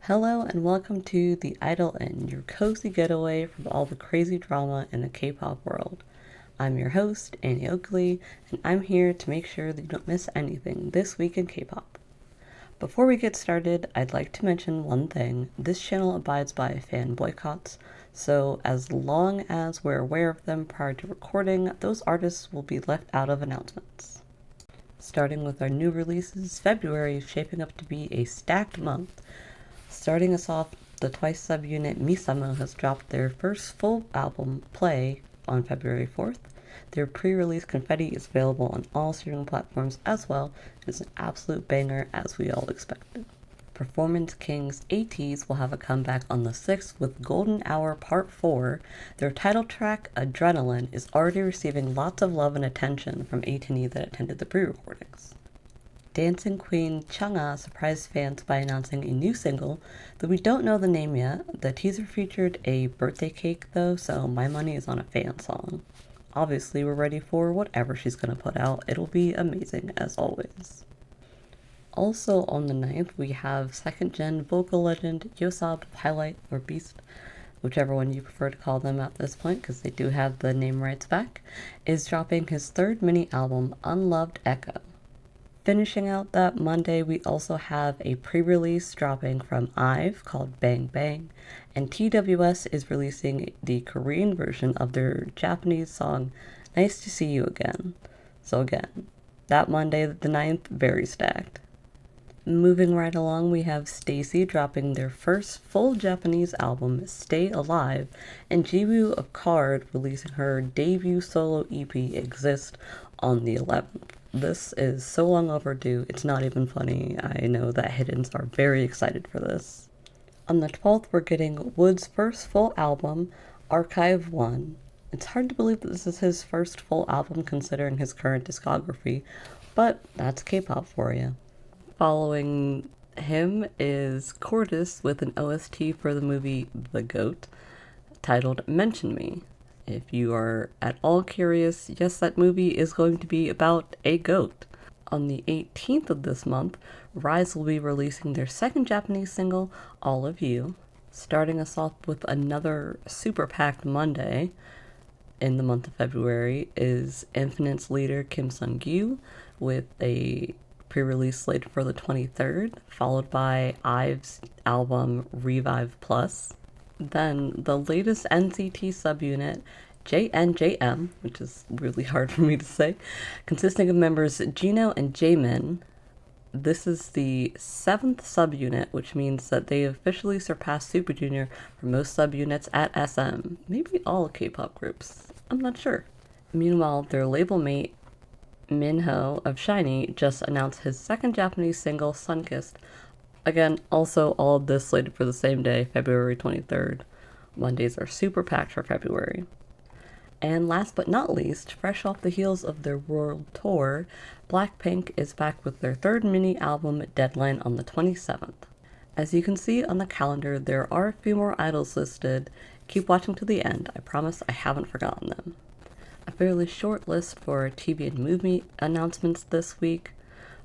Hello and welcome to The Idol Inn, your cozy getaway from all the crazy drama in the K-pop world. I'm your host, Annie Oakley, and I'm here to make sure that you don't miss anything this week in K-pop. Before we get started, I'd like to mention one thing. This channel abides by fan boycotts, so as long as we're aware of them prior to recording, those artists will be left out of announcements. Starting with our new releases, February is shaping up to be a stacked month. Starting us off, the Twice subunit Misamo has dropped their first full album, Play, on February 4th. Their pre-release Confetti is available on all streaming platforms as well, and is an absolute banger as we all expected. Performance Kings ATEEZ will have a comeback on the 6th with Golden Hour Part 4. Their title track, Adrenaline, is already receiving lots of love and attention from ATEEZ that attended the pre-recordings. Dancing Queen Chang'e surprised fans by announcing a new single, though we don't know the name yet. The teaser featured a birthday cake though, so my money is on a fan song. Obviously, we're ready for whatever she's gonna put out. It'll be amazing as always. Also on the 9th, we have second-gen vocal legend Yosab Highlight or Beast, whichever one you prefer to call them at this point, because they do have the name rights back, is dropping his third mini-album, Unloved Echo. Finishing out that Monday, we also have a pre-release dropping from IVE called Bang Bang, and TWS is releasing the Korean version of their Japanese song, Nice to See You Again. So again, that Monday, the 9th, very stacked. Moving right along, we have STAYC dropping their first full Japanese album, Stay Alive, and Jiwoo of KARD releasing her debut solo EP, Exist, on the 11th. This is so long overdue, it's not even funny. I know that Hiddens are very excited for this. On the 12th, we're getting Wood's first full album, Archive 1. It's hard to believe that this is his first full album considering his current discography, but that's K-pop for you. Following him is Cordis with an OST for the movie The Goat, titled Mention Me. If you are at all curious, yes, that movie is going to be about a goat. On the 18th of this month, Rise will be releasing their second Japanese single, All of You. Starting us off with another super packed Monday in the month of February is Infinite's leader Kim Sung-gyu with a pre-release slated for the 23rd, followed by IVE's album Revive Plus. Then the latest NCT subunit, JNJM, which is really hard for me to say, consisting of members Jino and Jaemin. This is the 7th subunit, which means that they officially surpassed Super Junior for most subunits at SM. Maybe all K-pop groups. I'm not sure. Meanwhile, their label mate, Minho of SHINee, just announced his second Japanese single, Sunkissed. Again, also all of this slated for the same day, February 23rd. Mondays are super packed for February. And last but not least, fresh off the heels of their world tour, Blackpink is back with their third mini album, Deadline, on the 27th. As you can see on the calendar, there are a few more idols listed. Keep watching to the end. I promise I haven't forgotten them. A fairly short list for TV and movie announcements this week.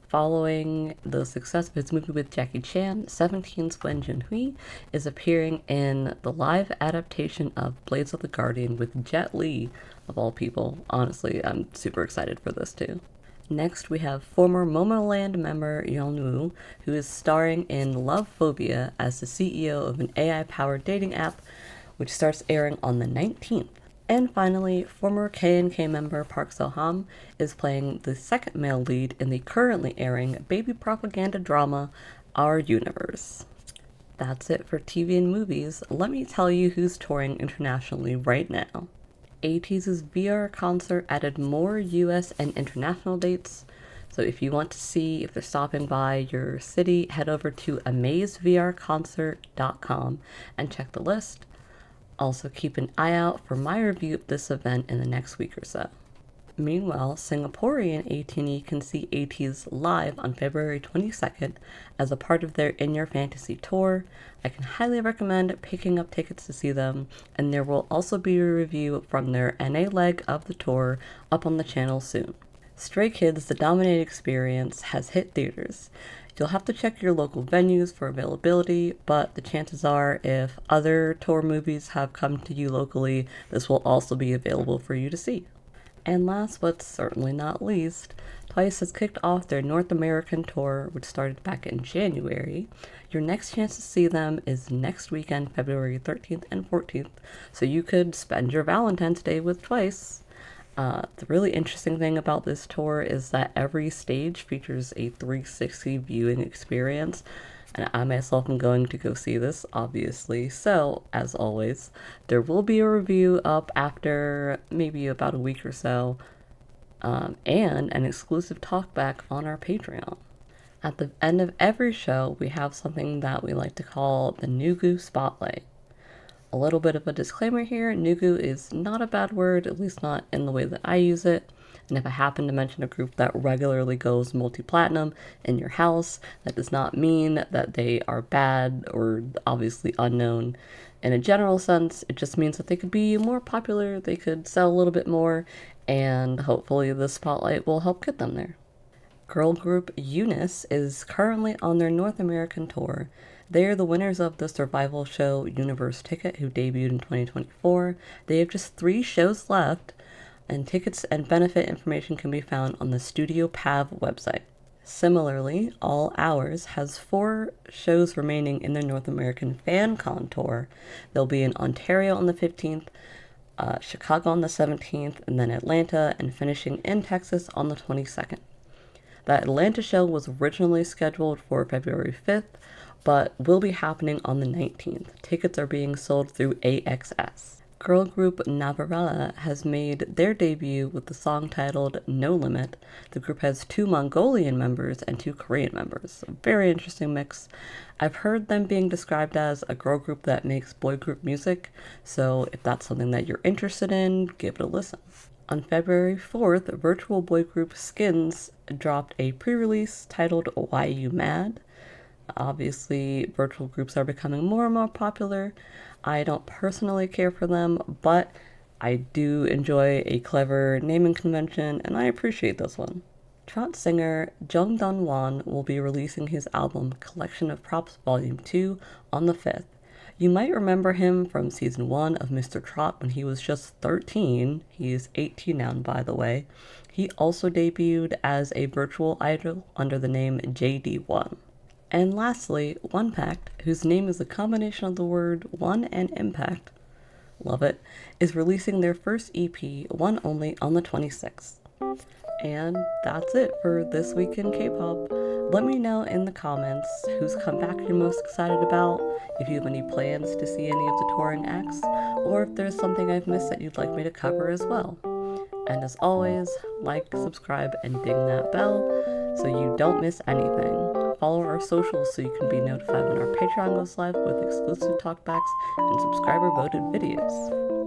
Following the success of his movie with Jackie Chan, 17's Wen Junhui is appearing in the live adaptation of Blades of the Guardian with Jet Li, of all people. Honestly, I'm super excited for this too. Next, we have former Momoland member Yeonwoo, who is starring in Love Phobia as the CEO of an AI-powered dating app, which starts airing on the 19th. And finally, former K&K member Park So-ham is playing the second male lead in the currently airing baby propaganda drama, Our Universe. That's it for TV and movies. Let me tell you who's touring internationally right now. ATEEZ's VR concert added more US and international dates, so if you want to see if they're stopping by your city, head over to amazevrconcert.com and check the list. Also, keep an eye out for my review of this event in the next week or so. Meanwhile, Singaporean ATEEZ can see ATEEZ live on February 22nd as a part of their In Your Fantasy tour. I can highly recommend picking up tickets to see them, and there will also be a review from their NA leg of the tour up on the channel soon. Stray Kids The Dominate Experience has hit theaters. You'll have to check your local venues for availability, but the chances are if other tour movies have come to you locally, this will also be available for you to see. And last but certainly not least, Twice has kicked off their North American tour, which started back in January. Your next chance to see them is next weekend, February 13th and 14th, so you could spend your Valentine's Day with Twice. The really interesting thing about this tour is that every stage features a 360 viewing experience, and I myself am going to go see this, obviously. So, as always, there will be a review up after maybe about a week or so, and an exclusive talkback on our Patreon. At the end of every show, we have something that we like to call the Nugu Spotlight. A little bit of a disclaimer here, Nugu is not a bad word, at least not in the way that I use it. And if I happen to mention a group that regularly goes multi-platinum in your house, that does not mean that they are bad or obviously unknown. In a general sense, it just means that they could be more popular, they could sell a little bit more, and hopefully the spotlight will help get them there. Girl group Eunice is currently on their North American tour. They are the winners of the survival show Universe Ticket, who debuted in 2024. They have just 3 shows left, and tickets and benefit information can be found on the Studio Pav website. Similarly, All Hours has 4 shows remaining in their North American FanCon tour. They'll be in Ontario on the 15th, Chicago on the 17th, and then Atlanta, and finishing in Texas on the 22nd. That Atlanta show was originally scheduled for February 5th, but will be happening on the 19th. Tickets are being sold through AXS. Girl group Navarella has made their debut with the song titled No Limit. The group has 2 Mongolian members and 2 Korean members. A very interesting mix. I've heard them being described as a girl group that makes boy group music, so if that's something that you're interested in, give it a listen. On February 4th, virtual boy group Skins dropped a pre-release titled Why You Mad? Obviously, virtual groups are becoming more and more popular. I don't personally care for them, but I do enjoy a clever naming convention, and I appreciate this one. Trot singer Jung Dun Won will be releasing his album Collection of Props Volume 2 on the 5th. You might remember him from season 1 of Mr. Trot when he was just 13. He is 18 now, by the way. He also debuted as a virtual idol under the name JD1. And lastly, One Pact, whose name is a combination of the word one and impact, love it, is releasing their first EP, One Only, on the 26th. And that's it for This Week in K-Pop. Let me know in the comments whose comeback you're most excited about, if you have any plans to see any of the touring acts, or if there's something I've missed that you'd like me to cover as well. And as always, like, subscribe, and ding that bell so you don't miss anything. Follow our socials so you can be notified when our Patreon goes live with exclusive talkbacks and subscriber-voted videos.